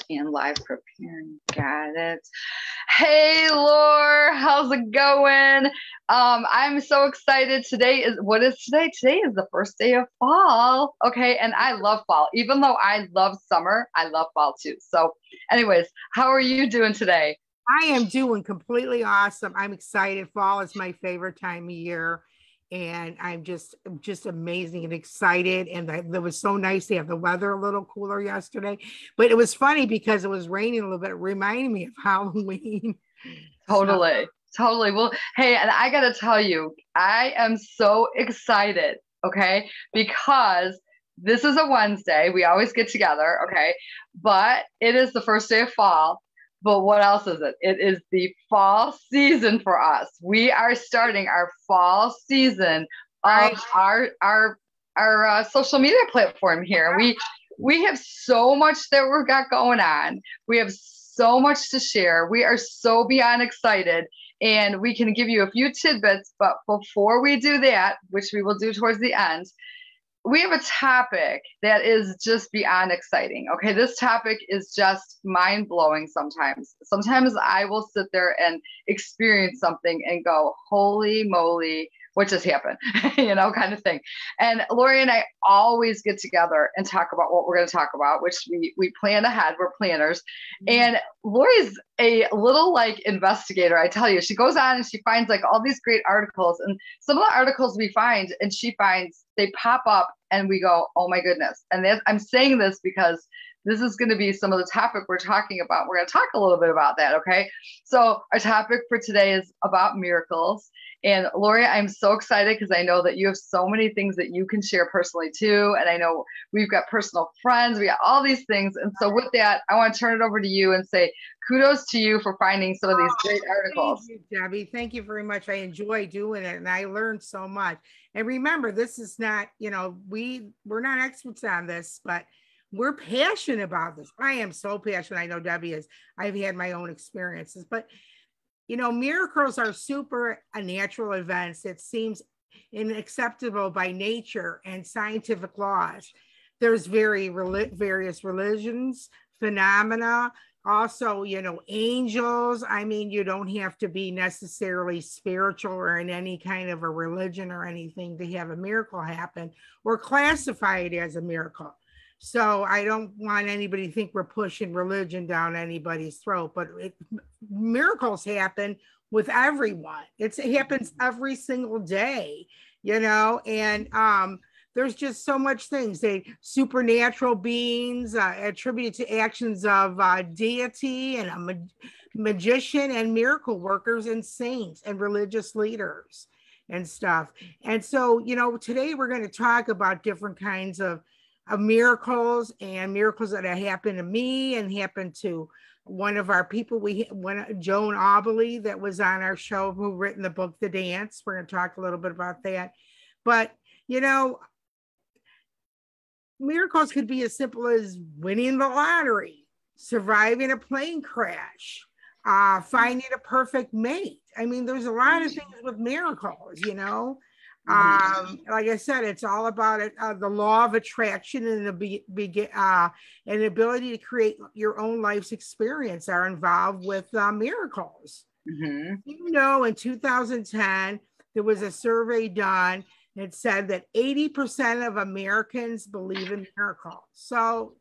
and live preparing. Got it. Hey, Laura, how's it going? I'm so excited. What is today? Today is the first day of fall. Okay, and I love fall. Even though I love summer, I love fall too. So, anyways, how are you doing today? I am doing completely awesome. I'm excited. Fall is my favorite time of year. And I'm just amazing and excited. And it was so nice to have the weather a little cooler yesterday. But it was funny because it was raining a little bit. It reminded me of Halloween. Totally. Totally. Well, hey, and I got to tell you, I am so excited, okay? Because this is a Wednesday. We always get together, okay? But it is the first day of fall. But what else is it? It is the fall season for us. We are starting our fall season of our social media platform here. We have so much that we've got going on. We have so much to share. We are so beyond excited, and we can give you a few tidbits. But before we do that, which we will do towards the end, we have a topic that is just beyond exciting. Okay, this topic is just mind blowing sometimes. Sometimes I will sit there and experience something and go, holy moly, what just happened? Kind of thing. And Lori and I always get together and talk about what we're going to talk about, which we plan ahead. We're planners. And Lori's a little like investigator. I tell you, she goes on and she finds like all these great articles, and some of the articles we find and she finds, they pop up and we go, oh my goodness. And I'm saying this because this is going to be some of the topic we're talking about. We're going to talk a little bit about that. Okay. So our topic for today is about miracles. And Lori, I'm so excited because I know that you have so many things that you can share personally too. And I know we've got personal friends, we got all these things. And so with that, I want to turn it over to you and say kudos to you for finding some of these great articles. Thank you, Debbie. Thank you very much. I enjoy doing it and I learned so much. And remember, this is not, we're not experts on this, but we're passionate about this. I am so passionate. I know Debbie is. I've had my own experiences, but miracles are supernatural events that seems unacceptable by nature and scientific laws. There's various religions, phenomena, also, angels. I mean, you don't have to be necessarily spiritual or in any kind of a religion or anything to have a miracle happen or classify it as a miracle. So I don't want anybody to think we're pushing religion down anybody's throat, but miracles happen with everyone. It happens every single day, and there's just so much things. Supernatural beings attributed to actions of deity and a magician and miracle workers and saints and religious leaders and stuff. And so, today we're going to talk about different kinds of miracles and miracles that have happened to me and happened to one of our people, Joan Aubley, that was on our show, who written the book, The Dance. We're going to talk a little bit about that. But, miracles could be as simple as winning the lottery, surviving a plane crash, finding a perfect mate. I mean, there's a lot of things with miracles, like I said, it's all about it, the law of attraction and an ability to create your own life's experience are involved with miracles. In 2010, there was a survey done that said that 80% of Americans believe in miracles. So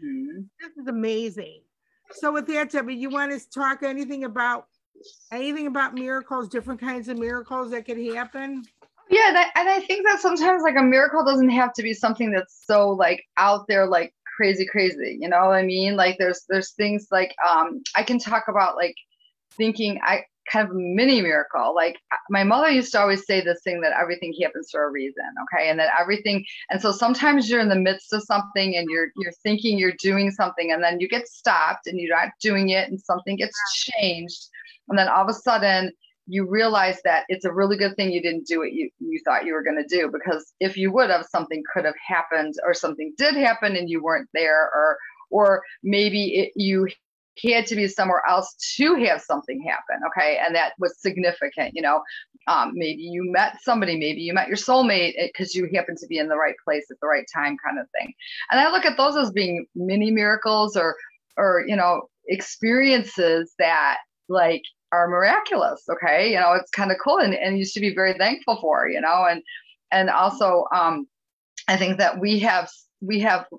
this is amazing. So with that, Debbie, you want to talk anything about miracles, different kinds of miracles that could happen? Yeah, and I think that sometimes like a miracle doesn't have to be something that's so like out there, like crazy, you know what I mean? Like there's things like I can talk about like thinking I kind of a mini miracle. Like my mother used to always say this thing that everything happens for a reason, okay? And so sometimes you're in the midst of something and you're thinking you're doing something, and then you get stopped and you're not doing it, and something gets changed, and then all of a sudden you realize that it's a really good thing you didn't do what you thought you were going to do, because if you would have, something could have happened, or something did happen and you weren't there, or maybe you had to be somewhere else to have something happen. Okay. And that was significant, maybe you met somebody, maybe you met your soulmate because you happened to be in the right place at the right time, kind of thing. And I look at those as being mini miracles, or or, experiences that like are miraculous. Okay. It's kind of cool, and you should be very thankful for, and also, I think that we have,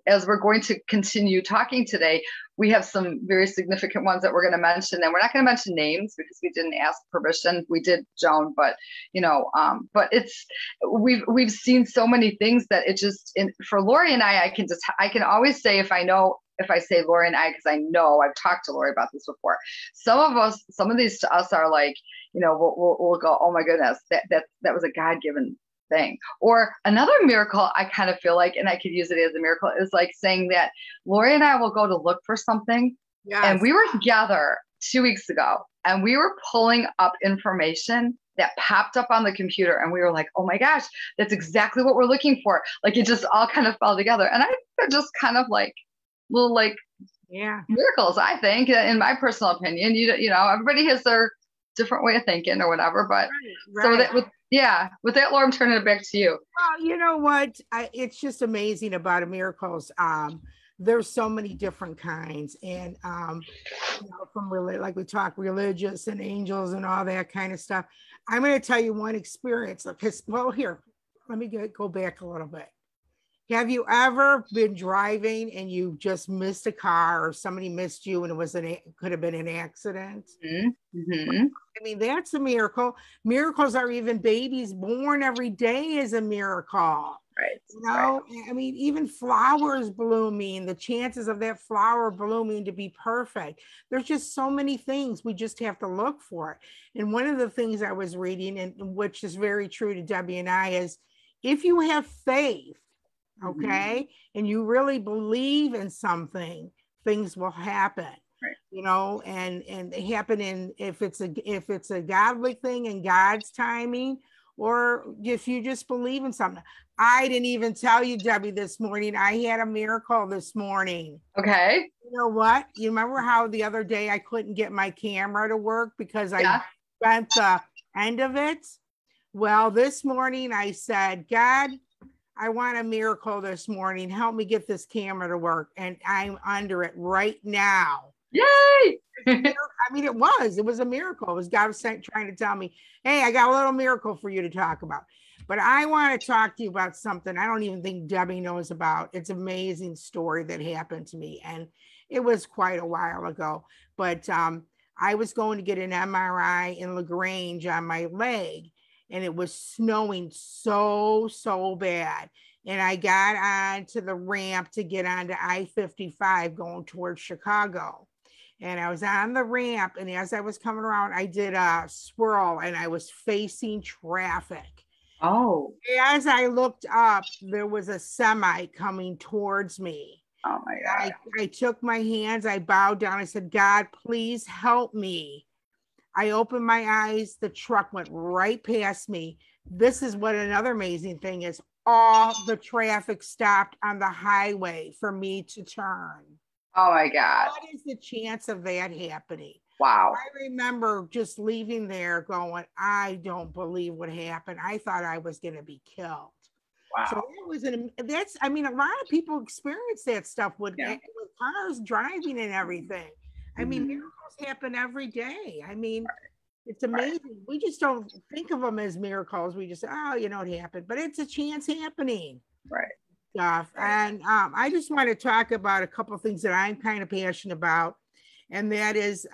as we're going to continue talking today, we have some very significant ones that we're going to mention, and we're not going to mention names because we didn't ask permission. We did, Joan, but but we've seen so many things that it just, for Lori and I can always say, if I say Lori and I, because I know I've talked to Lori about this before. Some of these to us are like, we'll go, oh my goodness, that was a God-given thing. Or another miracle I kind of feel like, and I could use it as a miracle, is like saying that Lori and I will go to look for something. Yes. And we were together 2 weeks ago, and we were pulling up information that popped up on the computer, and we were like, oh my gosh, that's exactly what we're looking for. Like, it just all kind of fell together. And I think they're just kind of like little miracles, I think, in my personal opinion. Everybody has their different way of thinking or whatever, but right. So that with that, Laura, I'm turning it back to you. Well, you know what? It's just amazing about miracles. There's so many different kinds, and from like we talk religious and angels and all that kind of stuff. I'm going to tell you one experience. Here, let me go back a little bit. Have you ever been driving and you just missed a car, or somebody missed you, and could have been an accident? Mm-hmm. I mean, that's a miracle. Miracles are even babies born every day is a miracle. Right. Right. I mean, even flowers blooming, the chances of that flower blooming to be perfect. There's just so many things. We just have to look for it. And one of the things I was reading, and which is very true to Debbie and I, is if you have faith, okay, and you really believe in something, things will happen. Right. And they happen if it's a godly thing in God's timing, or if you just believe in something. I didn't even tell you, Debbie, this morning I had a miracle this morning. Okay. You know what? You remember how the other day I couldn't get my camera to work because I spent the end of it? Well, this morning I said, God, I want a miracle this morning. Help me get this camera to work. And I'm under it right now. Yay! I mean, it was a miracle. It was God trying to tell me, hey, I got a little miracle for you to talk about. But I want to talk to you about something I don't even think Debbie knows about. It's an amazing story that happened to me. And it was quite a while ago. But I was going to get an MRI in LaGrange on my leg. And it was snowing so bad. And I got onto the ramp to get onto I-55 going towards Chicago. And I was on the ramp. And as I was coming around, I did a swirl and I was facing traffic. Oh. As I looked up, there was a semi coming towards me. Oh my God. I took my hands, I bowed down. I said, God, please help me. I opened my eyes. The truck went right past me. This is what another amazing thing is. All the traffic stopped on the highway for me to turn. Oh my God. What is the chance of that happening? Wow. I remember just leaving there going, I don't believe what happened. I thought I was going to be killed. Wow. So a lot of people experience that stuff with cars driving and everything. I mean, miracles happen every day. I mean, it's amazing. Right. We just don't think of them as miracles. We just say, oh, it happened, but it's a chance happening. Right. Stuff. And I just want to talk about a couple of things that I'm kind of passionate about. And that is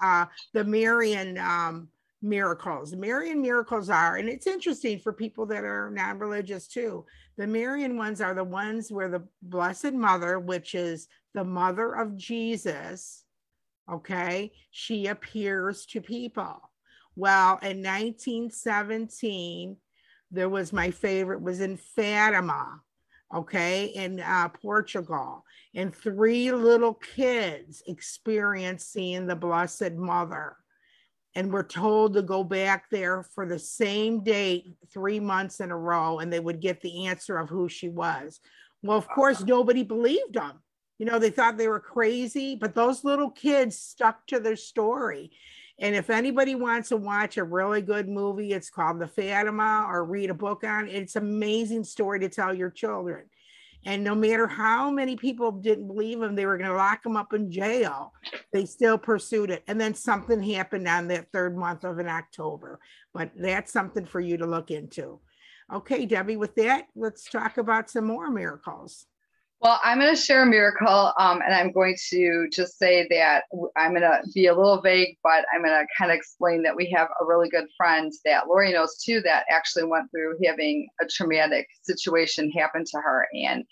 the Marian miracles. The Marian miracles are, and it's interesting for people that are non-religious too. The Marian ones are the ones where the Blessed Mother, which is the mother of Jesus, okay, she appears to people. Well, in 1917, there was my favorite, was in Fatima, okay, in Portugal. And 3 little kids experienced seeing the Blessed Mother. And were told to go back there for the same date 3 months in a row, and they would get the answer of who she was. Well, of course, nobody believed them. They thought they were crazy, but those little kids stuck to their story. And if anybody wants to watch a really good movie, it's called The Fatima, or read a book on it. It's an amazing story to tell your children. And no matter how many people didn't believe him, they were going to lock him up in jail, they still pursued it. And then something happened on that third month of in October. But that's something for you to look into. Okay, Debbie, with that, let's talk about some more miracles. Well, I'm going to share a miracle, and I'm going to just say that I'm going to be a little vague, but I'm going to kind of explain that we have a really good friend that Lori knows too that actually went through having a traumatic situation happen to her. And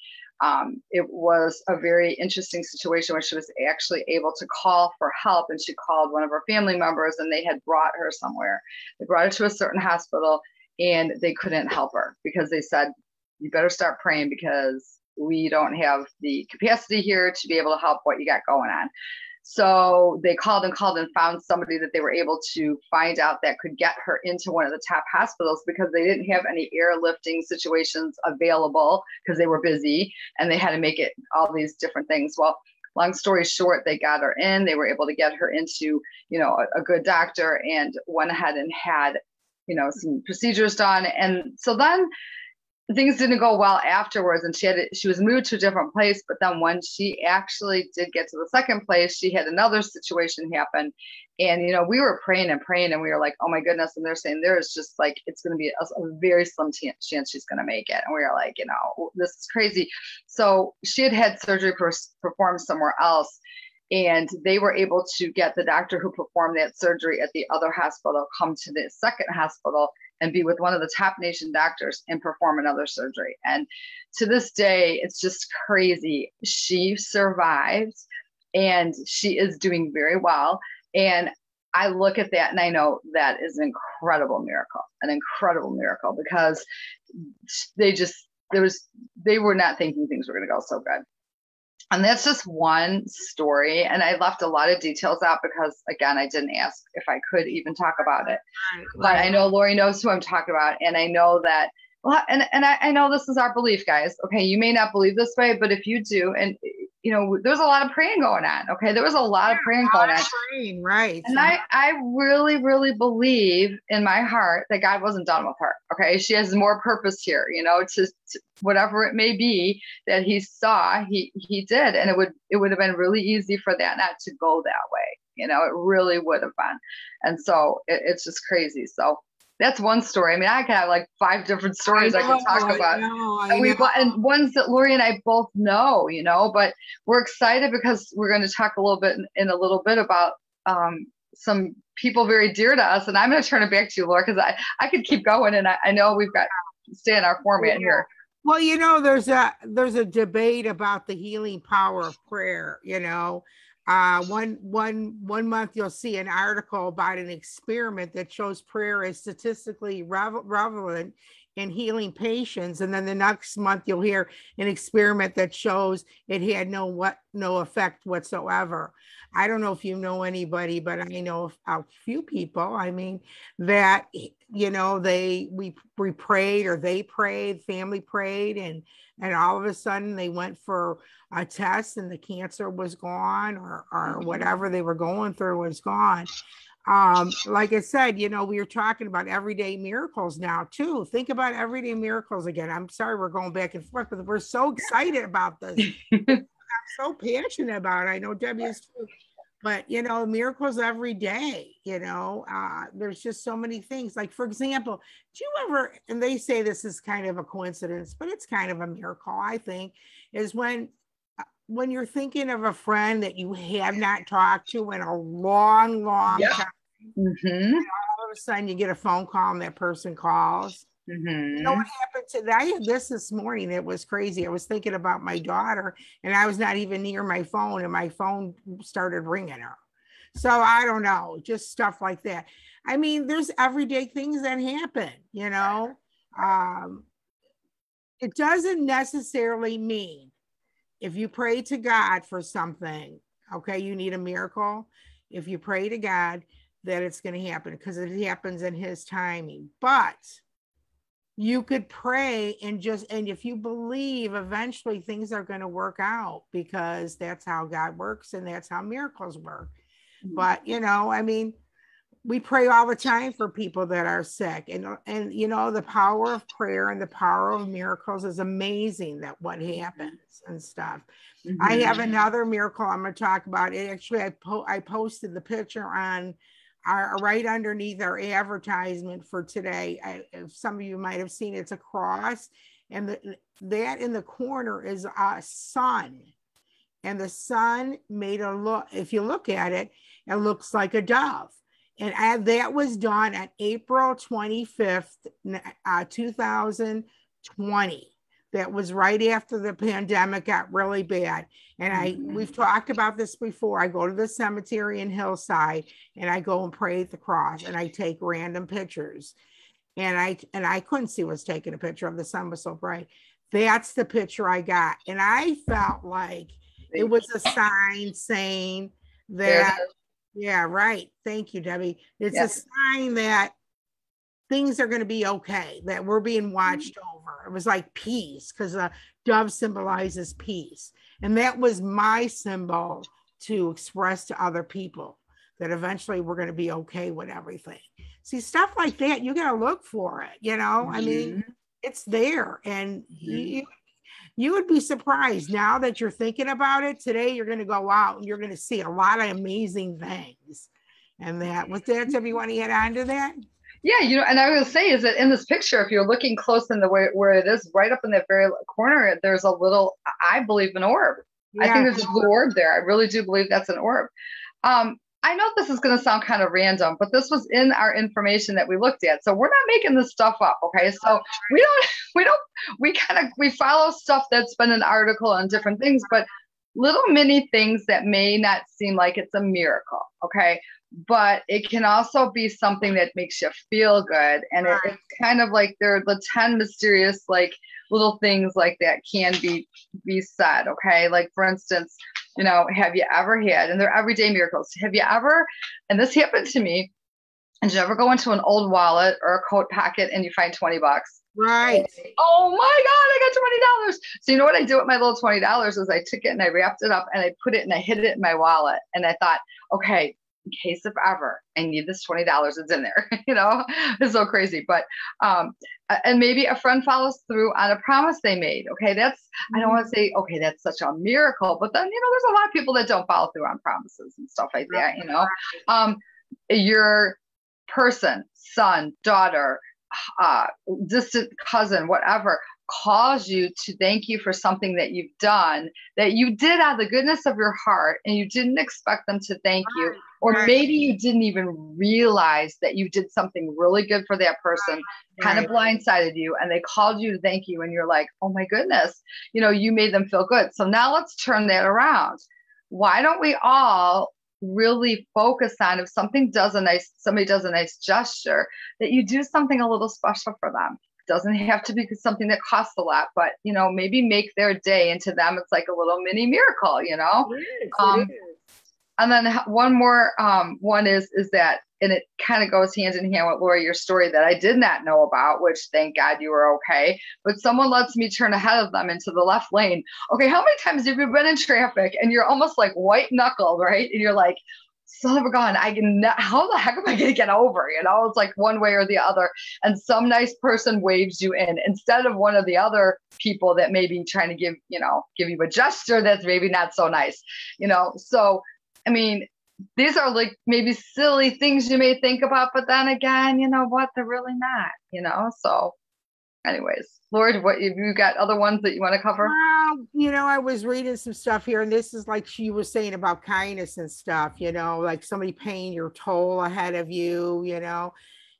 it was a very interesting situation where she was actually able to call for help, and she called one of her family members, and they had brought her somewhere. They brought her to a certain hospital, and they couldn't help her because they said, you better start praying because we don't have the capacity here to be able to help what you got going on. So they called and found somebody that they were able to find out that could get her into one of the top hospitals because they didn't have any airlifting situations available because they were busy and they had to make it all these different things. Well, long story short, they got her in, they were able to get her into, a good doctor, and went ahead and had, some procedures done. And so then things didn't go well afterwards, and she was moved to a different place. But then when she actually did get to the second place, she had another situation happen, and we were praying and we were like, oh my goodness. And they're saying there is just like, it's going to be a very slim chance she's going to make it. And we were like, this is crazy. So she had surgery performed somewhere else, and they were able to get the doctor who performed that surgery at the other hospital come to the second hospital and be with one of the top nation doctors and perform another surgery. And to this day, it's just crazy. She survived, and she is doing very well. And I look at that and I know that is an incredible miracle because they were not thinking things were going to go so good. And that's just one story. And I left a lot of details out because, again, I didn't ask if I could even talk about it. Right. But I know Lori knows who I'm talking about. And I know that, well, and I know this is our belief, guys. Okay, you may not believe this way, but if you do, and there's a lot of praying going on. Okay, there was a lot of praying going on. Right. And I really, really believe in my heart that God wasn't done with her. Okay, she has more purpose here, to whatever it may be that he saw, he did. And it would have been really easy for that not to go that way. It really would have been. And so it's just crazy. So that's one story. I mean, I can have like 5 different stories I can talk about. And ones that Lori and I both know, but we're excited because we're going to talk a little bit in a little bit about some people very dear to us. And I'm going to turn it back to you, Lori, because I could keep going, and I know we've got to stay in our format here. Well, there's a debate about the healing power of prayer. One month you'll see an article about an experiment that shows prayer is statistically relevant in healing patients, and then the next month you'll hear an experiment that shows it had no effect whatsoever. I don't know if you know anybody, but I know a few people. I mean, that we prayed, or they prayed, family prayed, and all of a sudden they went for a test and the cancer was gone, or whatever they were going through was gone. Like I said, we were talking about everyday miracles now too. Think about everyday miracles again. I'm sorry we're going back and forth, but we're so excited about this. I'm so passionate about it. I know Debbie is too. But, miracles every day, there's just so many things. Like, for example, do you ever, and they say this is kind of a coincidence, but it's kind of a miracle, I think, is when you're thinking of a friend that you have not talked to in a long time, mm-hmm. and all of a sudden you get a phone call and that person calls. Mm-hmm. You know what happened today? I had this morning. It was crazy. I was thinking about my daughter, and I was not even near my phone, and my phone started ringing her. So I don't know, just stuff like that. I mean, there's everyday things that happen, It doesn't necessarily mean if you pray to God for something, okay, you need a miracle. If you pray to God, that it's going to happen, because it happens in his timing. But you could pray and if you believe, eventually things are going to work out, because that's how God works and that's how miracles work. Mm-hmm. But, I mean, we pray all the time for people that are sick, and you know, the power of prayer and the power of miracles is amazing, that what happens and stuff. I have another miracle I'm going to talk about. It actually, I posted the picture on our right underneath our advertisement for today. If some of you might have seen it, it's a cross, and that in the corner is a sun, and the sun made a look. If you look at it, it looks like a dove. And that was done on April 25th, 2020. That was right after the pandemic got really bad. And we've talked about this before. I go to the cemetery in Hillside, and I go and pray at the cross, and I take random pictures. And I couldn't see who was taking a picture of. The sun was so bright. That's the picture I got. And I felt like it was a sign saying that, yeah, right. Thank you, Debbie. It's a sign that things are going to be okay, that we're being watched over. It was like peace, because a dove symbolizes peace. And that was my symbol to express to other people that eventually we're going to be okay with everything. See, stuff like that, you got to look for it, you know? I mean, it's there. And you would be surprised now that you're thinking about it. Today, you're going to go out and you're going to see a lot of amazing things. And that, with that, Debbie, you want to add on to that? Yeah, you know, and I was going to say is that in this picture, if you're looking close in the way where it is, right up in that very corner, there's a little, I believe, an orb. Yeah. I think there's a blue orb there. I really do believe that's an orb. I know this is going to sound kind of random, but this was in our information that we looked at. So we're not making this stuff up. Okay. So we follow stuff that's been an article on different things, but little mini things that may not seem like it's a miracle. Okay. But it can also be something that makes you feel good. And it's kind of like there are the 10 mysterious, like little things like that can be said. Okay. Like, for instance, you know, have you ever had, and they're everyday miracles. Have you ever, and this happened to me, did you ever go into an old wallet or a coat pocket and you find $20? Right. Oh my God, I got $20. So you know what I did with my little $20 is I took it and I wrapped it up and I put it and I hid it in my wallet. And I thought, okay, in case if ever I need this $20, it's in there. You know, it's so crazy. But and maybe a friend follows through on a promise they made. Okay, that's, I don't want to say, okay, that's such a miracle, but then, you know, there's a lot of people that don't follow through on promises and stuff like that. You know, your person, son, daughter, distant cousin, whatever, calls you to thank you for something that you've done, that you did out of the goodness of your heart, and you didn't expect them to thank you, or maybe you didn't even realize that you did something really good for that person, kind of blindsided you, and they called you to thank you, and you're like, oh my goodness, you know, you made them feel good. So now let's turn that around. Why don't we all really focus on, if somebody does a nice gesture, that you do something a little special for them. Doesn't have to be something that costs a lot, but, you know, maybe make their day. And to them, it's like a little mini miracle, you know? It is. And then one more one is that, and it kind of goes hand in hand with, Lori, your story that I did not know about, which thank God you were okay, but someone lets me turn ahead of them into the left lane. Okay, how many times have you been in traffic and you're almost like white knuckled, right? And you're like, son of a gun, how the heck am I going to get over? You know, it's like one way or the other. And some nice person waves you in instead of one of the other people that may be trying to give you a gesture that's maybe not so nice, you know? So, I mean, these are like maybe silly things you may think about, but then again, you know what? They're really not, you know? So anyways, Lord, what you got other ones that you want to cover? Well, you know, I was reading some stuff here, and this is like she was saying about kindness and stuff, you know, like somebody paying your toll ahead of you, you know.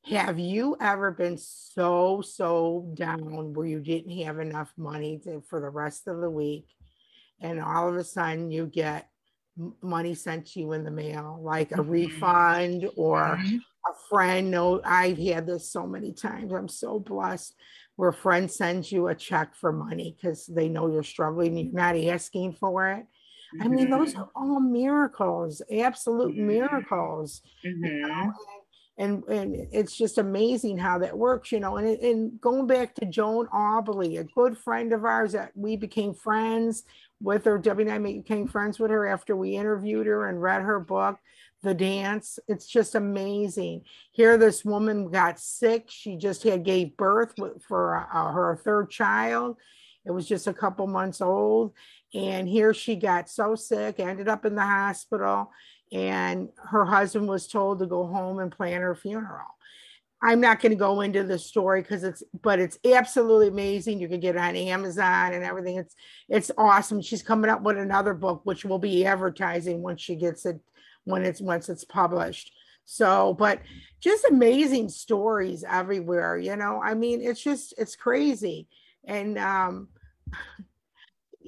Have you ever been so down where you didn't have enough money for the rest of the week, and all of a sudden you get money sent to you in the mail, like a refund or a friend? No, I've had this so many times. I'm so blessed, where a friend sends you a check for money because they know you're struggling and you're not asking for it. I mean, those are all miracles, absolute miracles. You know? And it's just amazing how that works, you know. And going back to Joan Aubley, a good friend of ours that we became friends. with her. Debbie and I became friends with her after we interviewed her and read her book, The Dance. It's just amazing. Here, this woman got sick. She just gave birth for her third child. It was just a couple months old. And here she got so sick, ended up in the hospital, and her husband was told to go home and plan her funeral. I'm not going to go into the story but it's absolutely amazing. You can get it on Amazon and everything. It's awesome. She's coming up with another book, which will be advertising once she gets it, once it's published. So, but just amazing stories everywhere, you know. I mean, it's crazy. And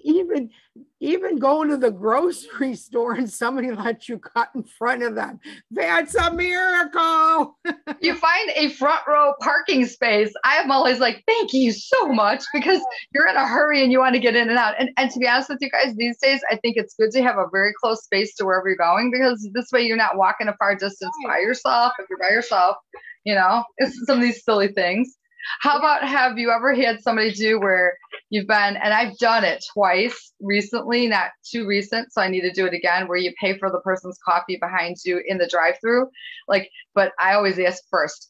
even going to the grocery store and somebody lets you cut in front of them, that's a miracle. You find a front row parking space. I'm always like, thank you so much, because you're in a hurry and you want to get in and out. And to be honest with you guys, these days, I think it's good to have a very close space to wherever you're going, because this way you're not walking a far distance by yourself. If you're by yourself, you know, it's some of these silly things. How about, have you ever had somebody do where you've been, and I've done it twice recently, not too recent, so I need to do it again, where you pay for the person's coffee behind you in the drive-through, like, but I always ask first,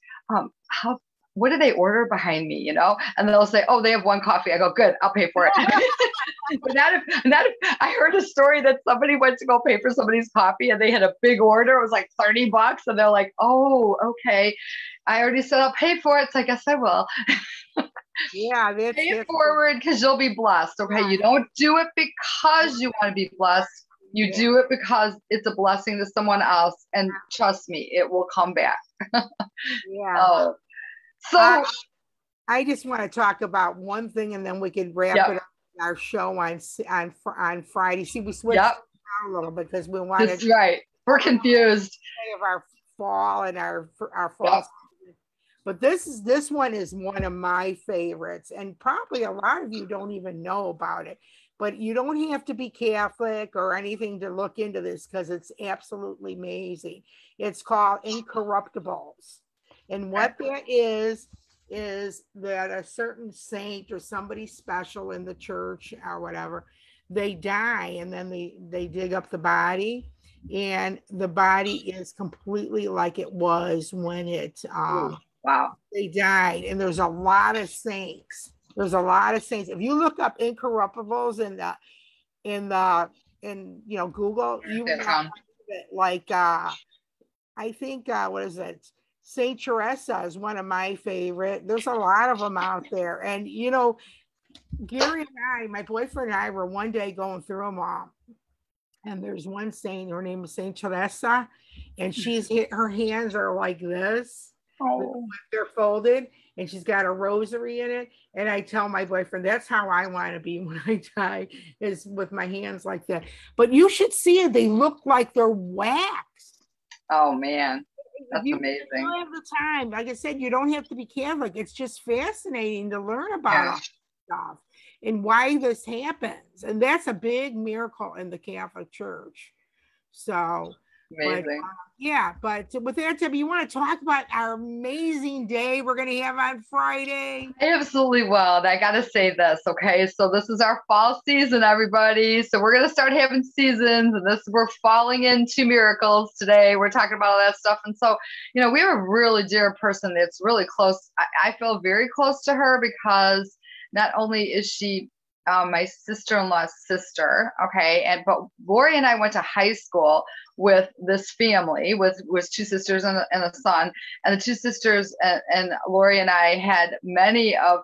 what do they order behind me, you know? And they'll say, oh, they have one coffee. I go, good, I'll pay for it. But not if I heard a story that somebody went to go pay for somebody's coffee and they had a big order. It was like $30, and they're like, oh, okay. I already said I'll pay for it, so I guess I will. Yeah, pay it forward, because you'll be blessed. Okay, you don't do it because you want to be blessed. You do it because it's a blessing to someone else, and trust me, it will come back. Yeah. So I just want to talk about one thing, and then we can wrap it up in our show on Friday. See, we switched a little bit because we wanted. That's right. We're confused of our fall and our fall. But this one is one of my favorites, and probably a lot of you don't even know about it. But you don't have to be Catholic or anything to look into this, because it's absolutely amazing. It's called Incorruptibles. And what that is that a certain saint or somebody special in the church or whatever, they die, and then they dig up the body, and the body is completely like it was when it they died. And there's a lot of saints. If you look up Incorruptibles in you know, Google, you will find it. Like I think what is it? Saint Teresa is one of my favorite. There's a lot of them out there. And you know, Gary and I, my boyfriend and I, were one day going through them all. And there's one saint, her name is Saint Teresa, and her hands are like this. They're folded, and she's got a rosary in it. And I tell my boyfriend, that's how I want to be when I die, is with my hands like that. But you should see it. They look like they're waxed. Oh man, that's amazing. You don't have the time. Like I said, you don't have to be Catholic. It's just fascinating to learn about all this stuff and why this happens. And that's a big miracle in the Catholic Church. So amazing. But with that, Debbie, you want to talk about our amazing day we're going to have on Friday? I absolutely will. And I got to say this, okay? So this is our fall season, everybody. So we're going to start having seasons, and we're falling into miracles today. We're talking about all that stuff. And so, you know, we have a really dear person that's really close. I feel very close to her, because not only is she my sister-in-law's sister, okay, but Lori and I went to high school with this family, with two sisters and a son, and the two sisters and Lori and I had many of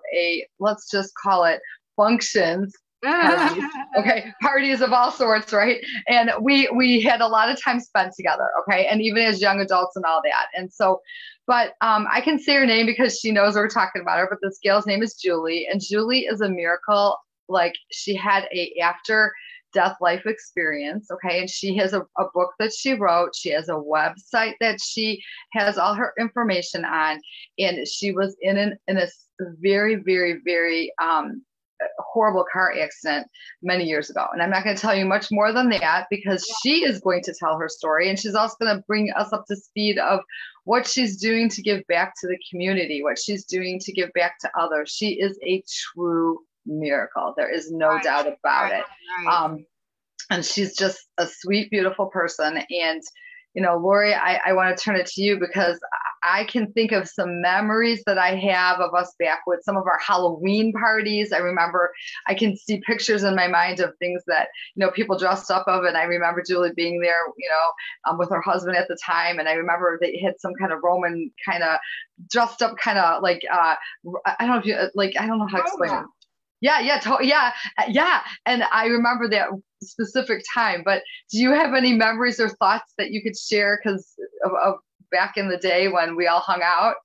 let's just call it functions, parties, okay, parties of all sorts, right? And we had a lot of time spent together, okay, and even as young adults and all that. And so, but I can say her name because she knows we're talking about her, but this gal's name is Julie, and Julie is a miracle. Like, she had a after death life experience, okay, and she has a book that she wrote. She has a website that she has all her information on, and she was in a very, very, very horrible car accident many years ago. And I'm not going to tell you much more than that, because she is going to tell her story, and she's also going to bring us up to speed of what she's doing to give back to the community, what she's doing to give back to others. She is a true miracle. There is no doubt about it. And she's just a sweet, beautiful person. And, you know, Lori, I want to turn it to you because I can think of some memories that I have of us back with some of our Halloween parties. I remember, I can see pictures in my mind of things that, you know, people dressed up of. And I remember Julie being there, you know, with her husband at the time. And I remember they had some kind of Roman kind of dressed up kind of like, I don't know if you, like, I don't know how to explain it. Yeah. And I remember that specific time, but do you have any memories or thoughts that you could share because of back in the day when we all hung out?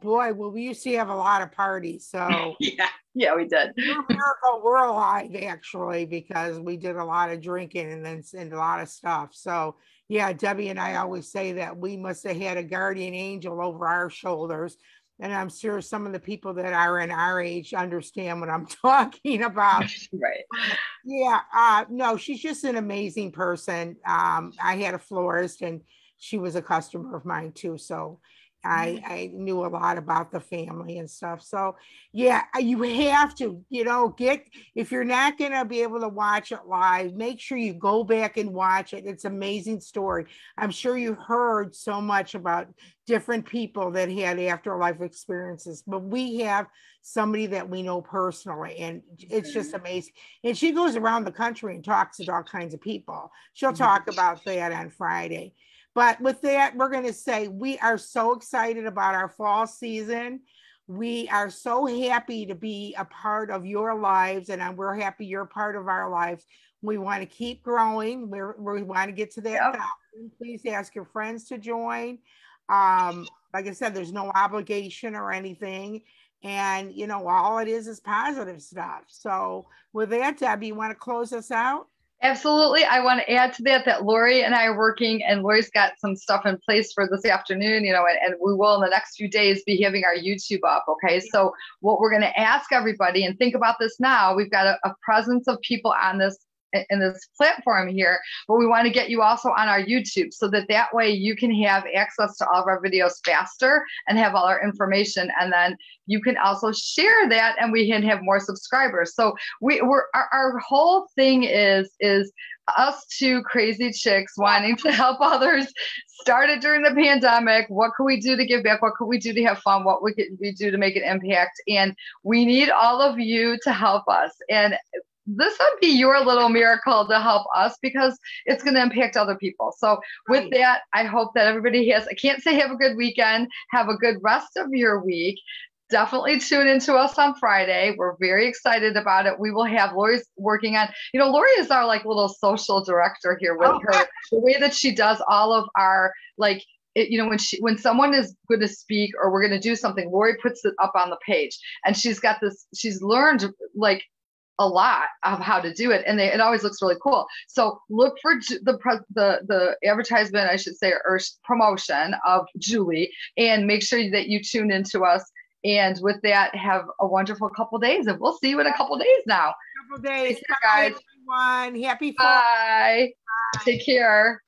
Boy, well, we used to have a lot of parties. So yeah, we did. Miracle we're alive actually, because we did a lot of drinking and a lot of stuff. So yeah, Debbie and I always say that we must have had a guardian angel over our shoulders. And I'm sure some of the people that are in our age understand what I'm talking about. Right. Yeah. No, she's just an amazing person. I had a florist and she was a customer of mine too. So I knew a lot about the family and stuff. So yeah, you have to, you know, if you're not going to be able to watch it live, make sure you go back and watch it. It's an amazing story. I'm sure you heard so much about different people that had afterlife experiences, but we have somebody that we know personally, and it's just amazing. And she goes around the country and talks to all kinds of people. She'll talk about that on Friday. But with that, we're going to say we are so excited about our fall season. We are so happy to be a part of your lives, and we're happy you're part of our lives. We want to keep growing. We want to get to that 1,000. Please ask your friends to join. Like I said, there's no obligation or anything. And, you know, all it is positive stuff. So with that, Debbie, you want to close us out? Absolutely. I want to add to that Lori and I are working, and Lori's got some stuff in place for this afternoon, you know, and we will in the next few days be having our YouTube up. Okay. So what we're going to ask everybody, and think about this now, we've got a presence of people on this in this platform here, but we want to get you also on our YouTube so that way you can have access to all of our videos faster and have all our information. And then you can also share that and we can have more subscribers. So our whole thing is us two crazy chicks wanting to help others. Started during the pandemic. What can we do to give back? What can we do to have fun? What we do to make an impact? And we need all of you to help us. And this would be your little miracle to help us because it's going to impact other people. So with that, I hope that everybody has, I can't say have a good weekend, have a good rest of your week. Definitely tune into us on Friday. We're very excited about it. We will have Lori's working on, you know, Lori is our like little social director here with her, the way that she does all of our like, you know, when someone is going to speak or we're going to do something, Lori puts it up on the page, and she's learned like a lot of how to do it, and it always looks really cool. So look for the advertisement, I should say, or promotion of Julie, and make sure that you tune into us. And with that, have a wonderful couple days, and we'll see you in a couple days now. Couple days, guys. Everyone, happy fall. Bye. Take care.